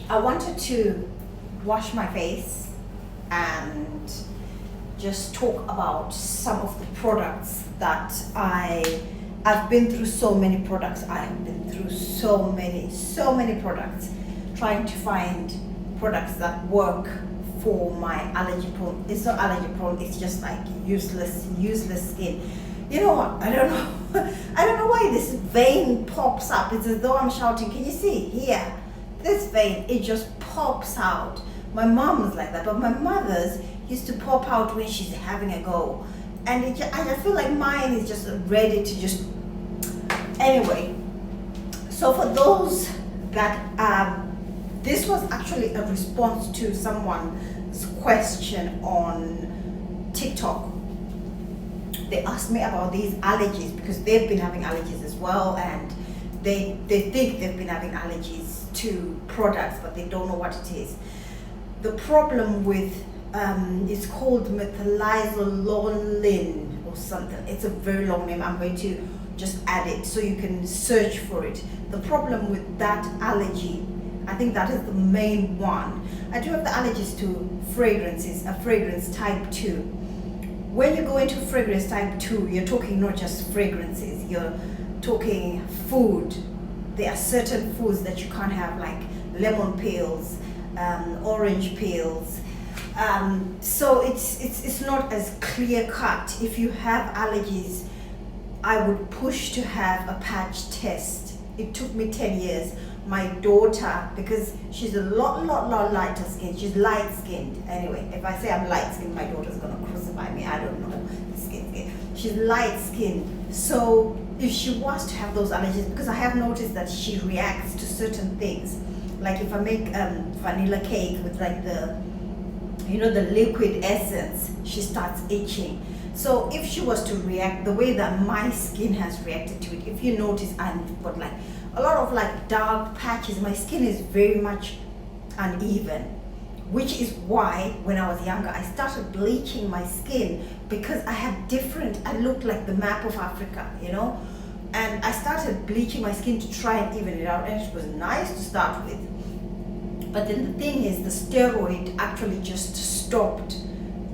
I wanted to wash my face and just talk about some of the products that I've been through. So many products. I have been through so many products, trying to find products that work for my allergy prone. It's not allergy prone, it's just like useless skin. You know what? I don't know. I don't know why this vein pops up. It's as though I'm shouting. Can you see here? This vein, it just pops out. My mom is like that, but my mother's used to pop out when she's having a go. And I feel like mine is just ready to just... Anyway, so for those that... this was actually a response to someone's question on TikTok. They asked me about these allergies because they've been having allergies as well, and they think they've been having allergies to products, but they don't know what it is. The problem with it's called Methylisothiazolinone or something. It's a very long name. I'm going to just add it so you can search for it. The problem with that allergy, I think that is the main one. I do have the allergies to fragrances, a fragrance type 2. When you go into fragrance type 2, you're talking not just fragrances, you're talking food. There are certain foods that you can't have, like lemon peels, orange peels. So it's not as clear cut. If you have allergies, I would push to have a patch test. It took me 10 years. My daughter, because she's a lot lighter skinned, she's light skinned. Anyway, if I say I'm light skinned, my daughter's gonna crucify me. I don't know. She's light skinned. So if she was to have those allergies, because I have noticed that she reacts to certain things. Like if I make vanilla cake with like the liquid essence, she starts itching. So if she was to react the way that my skin has reacted to it, if you notice, I've got like a lot of like dark patches. My skin is very much uneven, which is why when I was younger I started bleaching my skin, because I looked like the map of Africa, and I started bleaching my skin to try and even it out, and it was nice to start with. But then the thing is, the steroid actually just stopped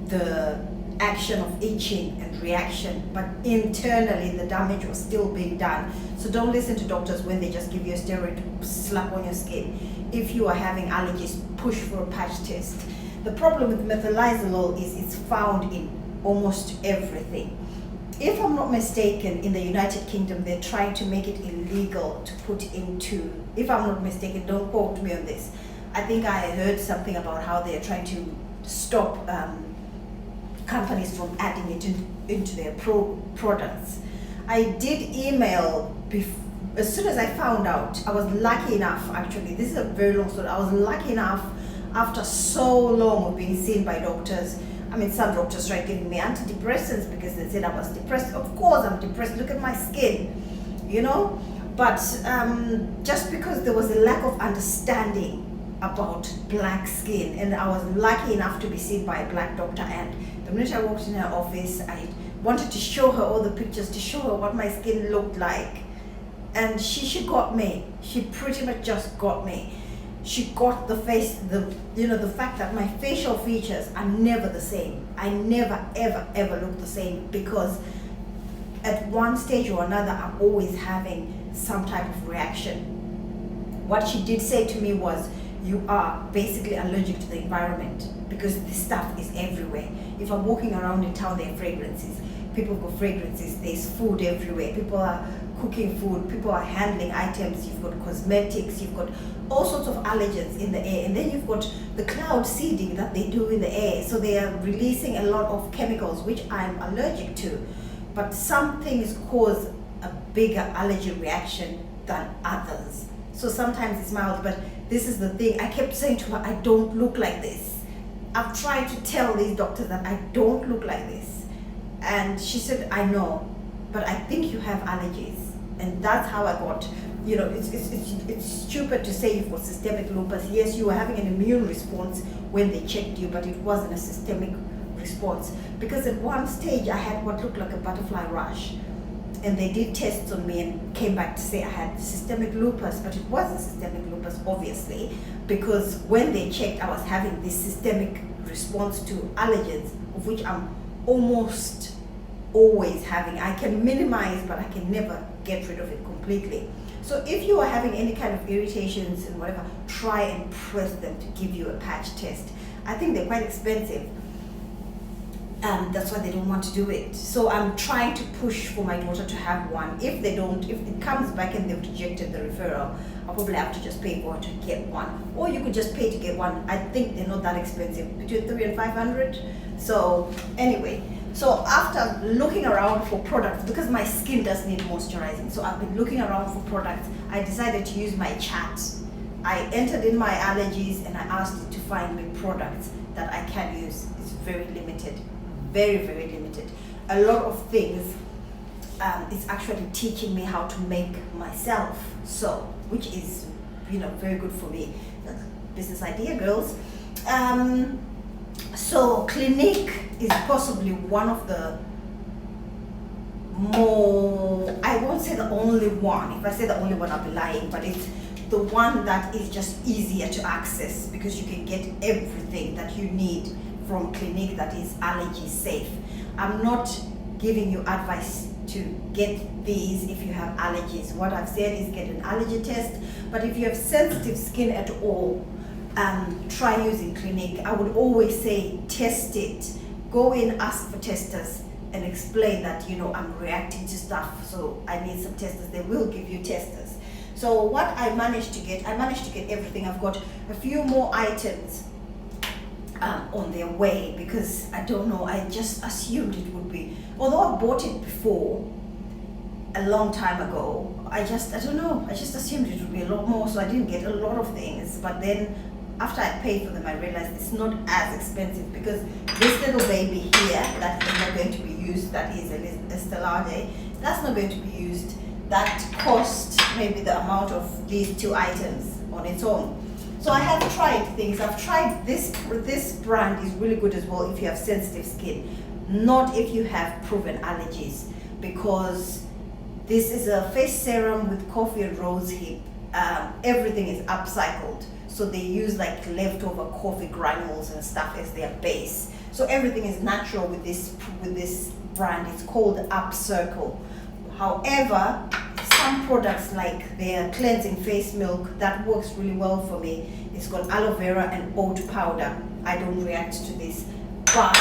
the action of itching and reaction, but internally the damage was still being done. So don't listen to doctors when they just give you a steroid to slap on your skin. If you are having allergies, push for a patch test. The problem with methylizolol is it's found in almost everything. If I'm not mistaken, in the United Kingdom they're trying to make it illegal to put into, if I'm not mistaken, don't quote me on this, I think I heard something about how they're trying to stop companies from adding it into their products. I did email as soon as I found out. I was lucky enough, actually, this is a very long story. I was lucky enough, after so long of being seen by doctors. I mean, some doctors tried giving me antidepressants because they said I was depressed. Of course I'm depressed, look at my skin, but just because there was a lack of understanding about black skin, and I was lucky enough to be seen by a black doctor, and the minute I walked in her office, I wanted to show her all the pictures, to show her what my skin looked like, and she got me. She pretty much just got me. She got the face, the fact that my facial features are never the same. I never ever look the same, because at one stage or another I'm always having some type of reaction. What she did say to me was, you are basically allergic to the environment, because this stuff is everywhere. If I'm walking around in town, there are fragrances. People have got fragrances. There's food everywhere. People are cooking food. People are handling items. You've got cosmetics. You've got all sorts of allergens in the air. And then you've got the cloud seeding that they do in the air. So they are releasing a lot of chemicals, which I'm allergic to. But some things cause a bigger allergy reaction than others. So sometimes it's mild, but this is the thing. I kept saying to her, I don't look like this. I've tried to tell these doctors that I don't look like this. And she said, I know, but I think you have allergies. And that's how I got, it's stupid to say you've got systemic lupus. Yes, you were having an immune response when they checked you, but it wasn't a systemic response. Because at one stage I had what looked like a butterfly rash. and they did tests on me and came back to say I had systemic lupus, but it wasn't systemic lupus, obviously, because when they checked, I was having this systemic response to allergens, of which I'm almost always having. I can minimize, but I can never get rid of it completely. So if you are having any kind of irritations and whatever, try and press them to give you a patch test. I think they're quite expensive. That's why they don't want to do it. So I'm trying to push for my daughter to have one. If it comes back and they've rejected the referral, I'll probably have to just pay for her to get one. Or you could just pay to get one. I think they're not that expensive, between $300 and $500. So anyway, so after looking around for products, because my skin does need moisturizing, so I've been looking around for products, I decided to use my chat. I entered in my allergies and I asked it to find me products that I can use. It's very limited. Very, very limited. A lot of things it's actually teaching me how to make myself, so which is, you know, very good for me. Business idea, girls. So Clinique is possibly one of the more, I won't say the only one. If I say the only one, I'll be lying, but it's the one that is just easier to access because you can get everything that you need from Clinique that is allergy safe. I'm not giving you advice to get these if you have allergies. What I've said is get an allergy test, but if you have sensitive skin at all, try using Clinique. I would always say test it. Go in, ask for testers and explain that, you know, I'm reacting to stuff, so I need some testers. They will give you testers. So what I managed to get everything. I've got a few more items on their way because I don't know, I just assumed it would be, although I bought it before a long time ago, I don't know, I just assumed it would be a lot more, so I didn't get a lot of things. But then after I paid for them, I realized it's not as expensive because this little baby here that is not going to be used, that is a Stellade, that's not going to be used. That cost maybe the amount of these two items on its own. So I have tried things. I've tried this brand is really good as well if you have sensitive skin, not if you have proven allergies, because this is a face serum with coffee and rose hip. Everything is upcycled, so they use like leftover coffee granules and stuff as their base. So everything is natural with this brand. It's called Upcircle. However, some products like their cleansing face milk, that works really well for me. It's got aloe vera and oat powder. I don't react to this. But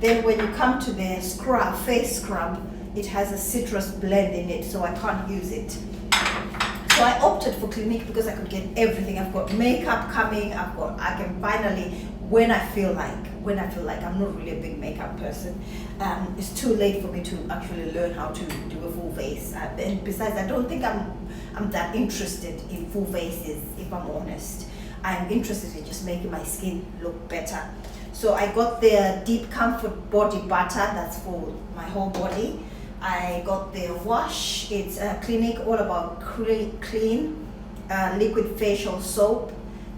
then when you come to their scrub, face scrub, it has a citrus blend in it, so I can't use it. So I opted for Clinique because I could get everything. I've got makeup coming. I can finally, when I feel like. I'm not really a big makeup person. It's too late for me to actually learn how to do a full face. And besides, I don't think I'm that interested in full faces, if I'm honest. I'm interested in just making my skin look better. So I got their Deep Comfort Body Butter. That's for my whole body. I got their wash. It's Clinique All About Clean liquid facial soap.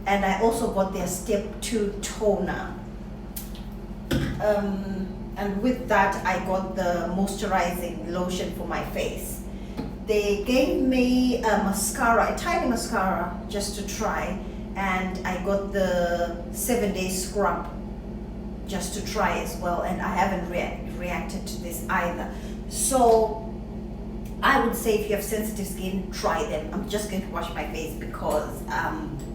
And I also got their Step 2 toner. And with that, I got the moisturizing lotion for my face. They gave me a mascara, a tiny mascara, just to try, and I got the 7-day scrub just to try as well, and I haven't reacted to this either. So I would say if you have sensitive skin, try them. I'm just going to wash my face because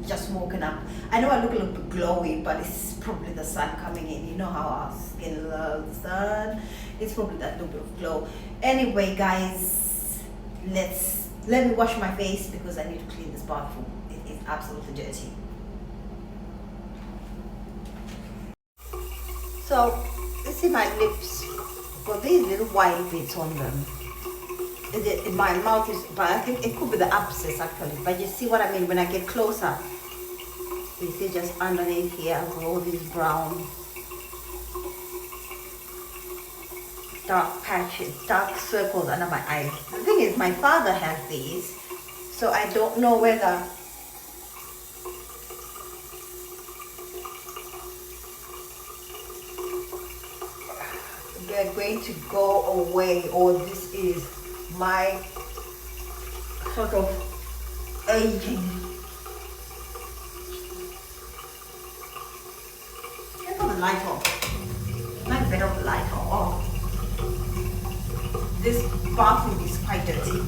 just woken up. I know I look a little bit glowy, but it's probably the sun coming in. You know how our skin loves the sun. It's probably that little bit of glow. Anyway, guys, let me wash my face because I need to clean this bathroom. It is absolutely dirty. So, you see my lips got these little white bits on them. My mouth is, but I think it could be the abscess actually. But you see what I mean when I get closer. You see just underneath here, I've got all these brown, dark patches, dark circles under my eyes. The thing is, my father has these, so I don't know whether they're going to go away or this is my sort of aging. Let's put the light on. Might better the light on. Oh, this bathroom is quite dirty.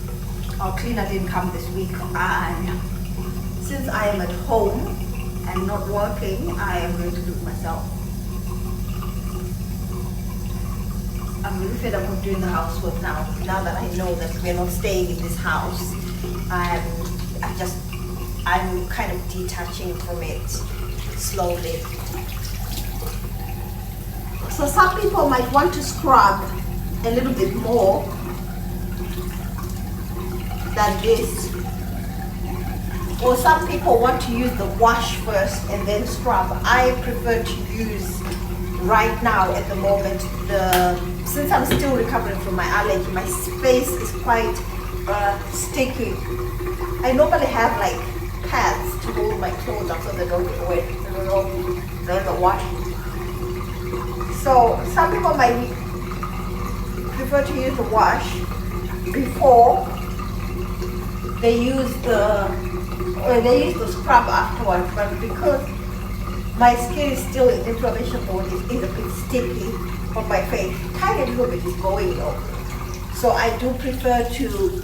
Our cleaner didn't come this week, and since I am at home and not working, I am going to do it myself. I'm really fed up of doing the housework now. Now that I know that we're not staying in this house, I'm kind of detaching from it slowly. So some people might want to scrub a little bit more than this. Or some people want to use the wash first and then scrub. I prefer to use right now at the moment, since I'm still recovering from my allergy, my face is quite sticky. I normally have like pads to hold my clothes up so they don't get wet. They're the wash. So some people might prefer to use the wash before they use the scrub afterwards, but because my skin is still in inflammation mode, it is a bit sticky on my face. Tiny little bit is going though. So I do prefer to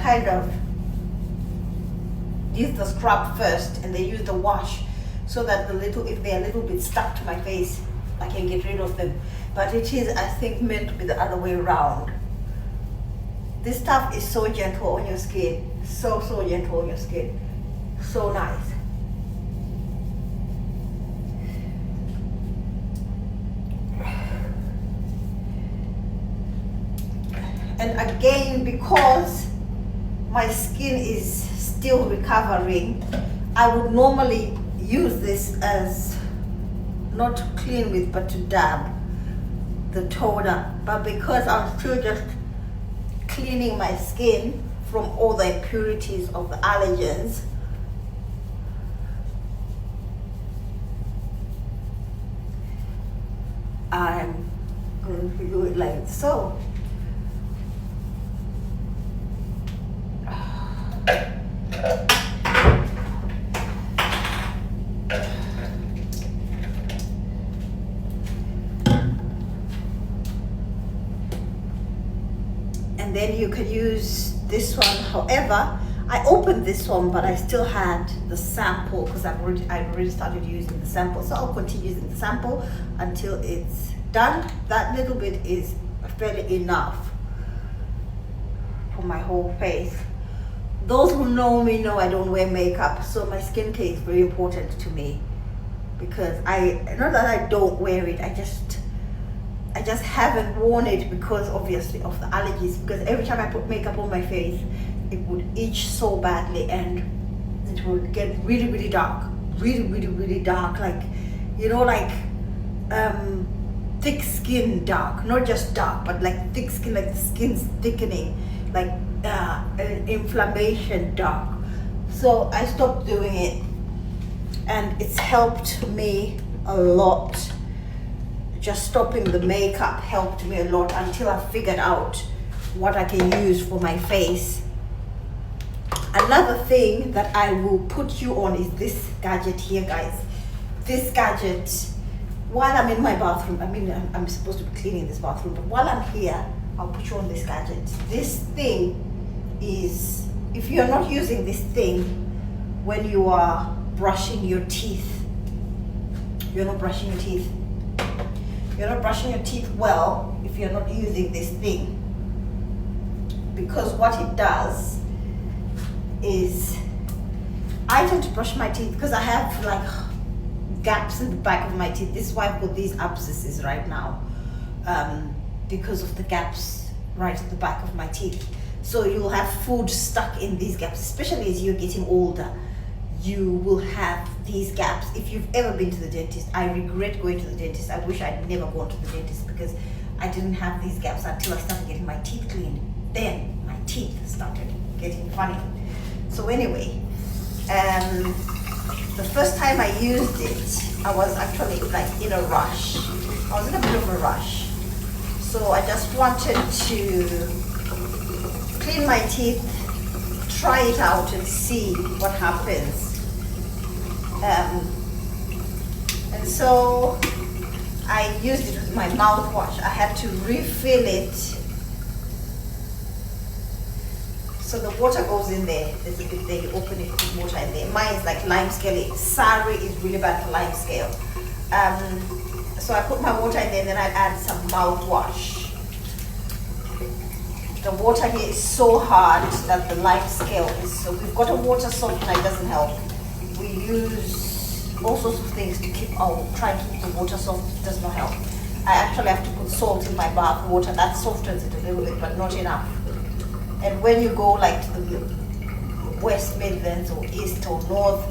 kind of use the scrub first and then use the wash, so that if they're a little bit stuck to my face, I can get rid of them. But it is, I think, meant to be the other way around. This stuff is so gentle on your skin, so gentle on your skin, so nice. And again, because my skin is still recovering, I would normally use this as, not to clean with, but to dab the toner. But because I'm still just cleaning my skin from all the impurities of the allergens, I'm going to do it like so. And then you could use this one. However, I opened this one, but I still had the sample because I've already started using the sample. So I'll continue using the sample until it's done. That little bit is fairly enough for my whole face. Those who know me know I don't wear makeup, so my skincare is very important to me, because not that I don't wear it, I just haven't worn it because obviously of the allergies, because every time I put makeup on my face, it would itch so badly and it would get really dark, really dark, like, you know, like thick skin dark, not just dark, but like thick skin, like the skin's thickening, like an inflammation dark. So I stopped doing it, and it's helped me a lot. Just stopping the makeup helped me a lot until I figured out what I can use for my face. Another thing that I will put you on is this gadget here, guys. This gadget, while I'm in my bathroom, I'm supposed to be cleaning this bathroom, but while I'm here, I'll put you on this gadget. This thing is, if you're not using this thing when you are brushing your teeth, you're not brushing your teeth. You're not brushing your teeth well if you're not using this thing. Because what it does is, I tend to brush my teeth because I have like gaps in the back of my teeth. This is why I've got these abscesses right now, because of the gaps right at the back of my teeth. So you'll have food stuck in these gaps, especially as you're getting older. You will have these gaps. If you've ever been to the dentist, I regret going to the dentist. I wish I'd never gone to the dentist because I didn't have these gaps until I started getting my teeth cleaned. Then my teeth started getting funny. So anyway, the first time I used it, I was actually like in a rush. I was in a bit of a rush. So I just wanted to clean my teeth, try it out and see what happens. And so I used it with my mouthwash. I had to refill it. So the water goes in there. There's a bit there, you open it, put water in there. Mine is like lime scale. Sari is really bad for lime scale. So I put my water in there and then I add some mouthwash. The water here is so hard that the lime scale is, so we've got a water softener, it doesn't help. We use all sorts of things to try and keep the water soft, it does not help. I actually have to put salt in my bath water, that softens it a little bit, but not enough. And when you go like to the West Midlands or East or North,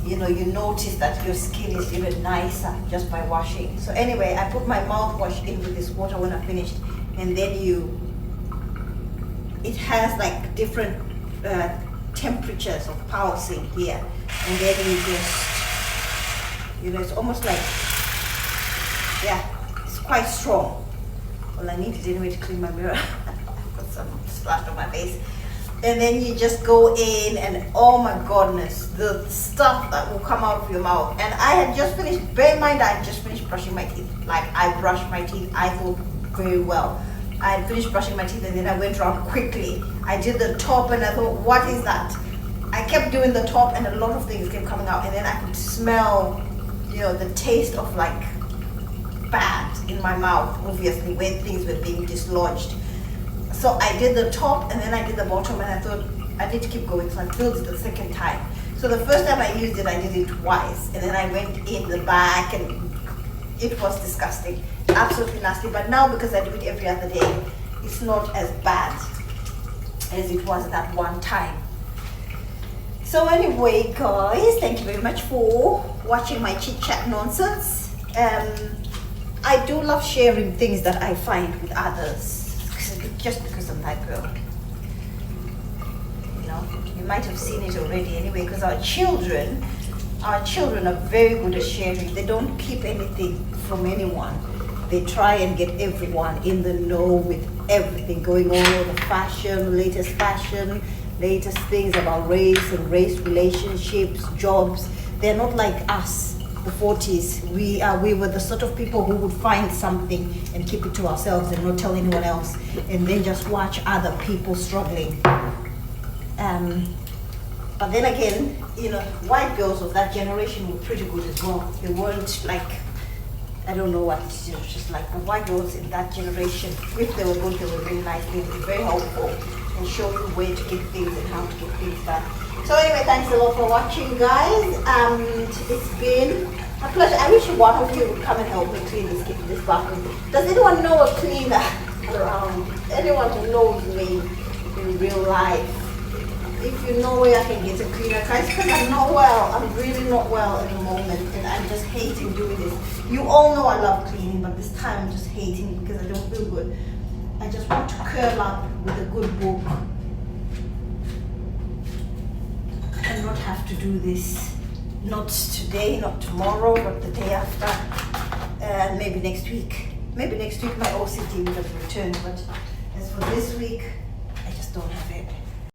you know, you notice that your skin is even nicer just by washing. So anyway, I put my mouthwash in with this water when I finished, and then it has like different temperatures of pulsing here, and then you just, you know, it's almost like, yeah, it's quite strong. Well, I need it anyway to clean my mirror. I've got some splash on my face. And then you just go in and oh my goodness, the stuff that will come out of your mouth. And I had just finished, bear in mind I had just finished brushing my teeth. Like I brushed my teeth, I thought very well. I had finished brushing my teeth and then I went around quickly. I did the top and I thought, what is that? I kept doing the top and a lot of things kept coming out, and then I could smell, you know, the taste of like bad in my mouth, obviously, when things were being dislodged. So I did the top and then I did the bottom, and I thought I need to keep going, so I filled it the second time. So the first time I used it, I did it twice, and then I went in the back and it was disgusting, absolutely nasty. But now because I do it every other day, it's not as bad as it was that one time. So anyway guys, thank you very much for watching my chit chat nonsense. I do love sharing things that I find with others, just because I'm that girl. You know, you might have seen it already anyway, because our children are very good at sharing. They don't keep anything from anyone. They try and get everyone in the know with everything going on, the fashion, latest things about race and race relationships, jobs. They're not like us, the 40s. We were the sort of people who would find something and keep it to ourselves and not tell anyone else, and then just watch other people struggling. But then again, you know, white girls of that generation were pretty good as well. They weren't like, I don't know what, you know, just like the white girls in that generation, if they were good, they were really nice, they were very helpful and show you where to get things and how to get things done. So anyway, thanks a lot for watching, guys. It's been a pleasure. I wish one of you would come and help me clean this bathroom. Does anyone know a cleaner around? Anyone who knows me in real life? If you know where I can get a cleaner, guys, because I'm not well. I'm really not well at the moment, and I'm just hating doing this. You all know I love cleaning, but this time I'm just hating it because I don't feel good. I just want to curl up with a good book and not have to do this. Not today, not tomorrow, but the day after, and maybe next week. Maybe next week my OCD would have returned, but as for this week, I just don't have it.